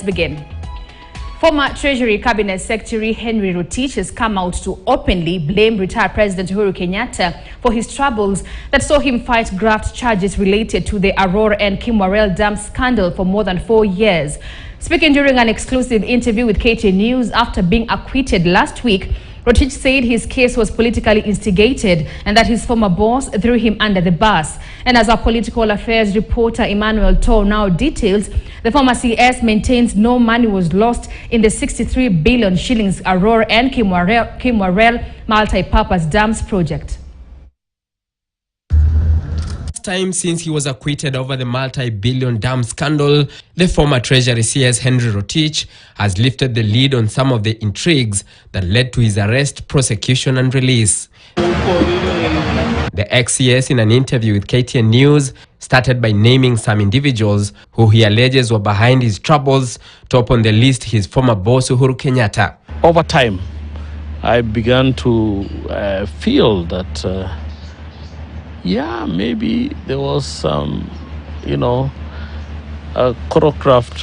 Begin. Former Treasury Cabinet Secretary Henry Rotich has come out to openly blame retired President Uhuru Kenyatta for his troubles that saw him fight graft charges related to the Aurora and Kimwarel Dam scandal for more than 4 years. Speaking during an exclusive interview with KTN News after being acquitted last week, Rotich said his case was politically instigated and that his former boss threw him under the bus. And as our political affairs reporter Emmanuel Toh now details, the former CS maintains no money was lost in the 63 billion shillings Aurora and Kimwarel multi-purpose dams project. Time since he was acquitted over the multi-billion dam scandal, the former Treasury CS Henry Rotich has lifted the lead on some of the intrigues that led to his arrest, prosecution and release. The ex-CS, in an interview with KTN News, started by naming some individuals who he alleges were behind his troubles. Top on the list, his former boss Uhuru Kenyatta. Over time, I began to feel that yeah, maybe there was some, a choreographed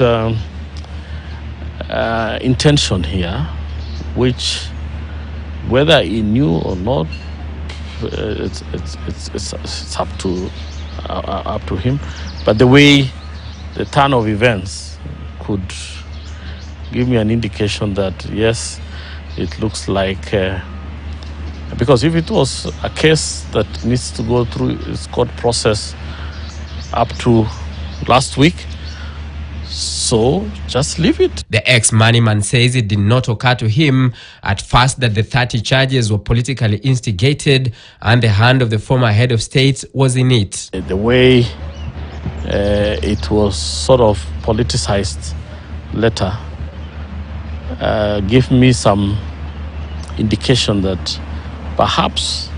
intention here, which, whether he knew or not, it's up to him. But the way the turn of events could give me an indication that yes, it looks like. Because if it was a case that needs to go through its court process up to last week, so just leave it. The ex-moneyman says it did not occur to him at first that the 30 charges were politically instigated and the hand of the former head of state was in it. The way it was sort of politicized letter gave me some indication that perhaps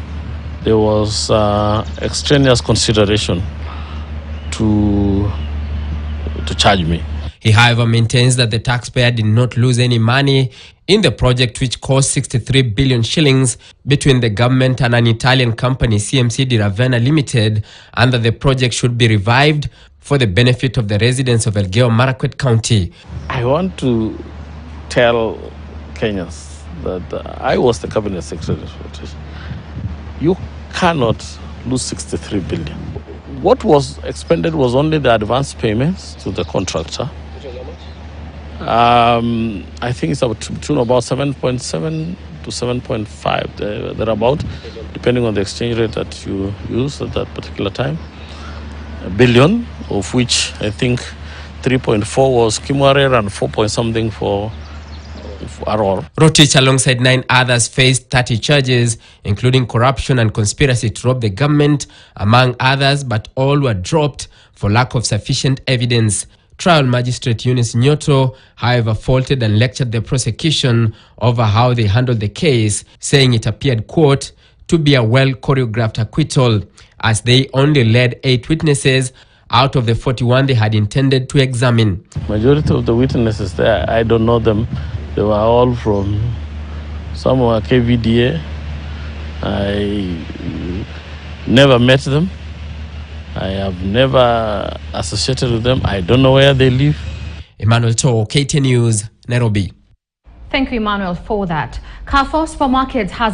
there was extraneous consideration to charge me. He, however, maintains that the taxpayer did not lose any money in the project, which cost 63 billion shillings between the government and an Italian company, CMC di Ravenna Limited, and that the project should be revived for the benefit of the residents of Elgeyo Marakwet County. I want to tell Kenyans that I was the cabinet secretary. You cannot lose 63 billion. What was expended was only the advance payments to the contractor. I think it's between about 7.7 to 7.5, thereabout, depending on the exchange rate that you use at that particular time. A billion, of which I think 3.4 was Kimwarel and 4 point something for Aurora. Rotich, alongside 9 others, faced 30 charges, including corruption and conspiracy to rob the government, among others, but all were dropped for lack of sufficient evidence. Trial Magistrate Eunice Nyoto, however, faulted and lectured the prosecution over how they handled the case, saying it appeared, quote, to be a well-choreographed acquittal, as they only led 8 witnesses out of the 41 they had intended to examine. Majority of the witnesses there, I don't know them. They were all from somewhere KVDA. I never met them. I have never associated with them. I don't know where they live. Emmanuel Toh, KTN News, Nairobi. Thank you, Emmanuel, for that. Carrefour Supermarkets has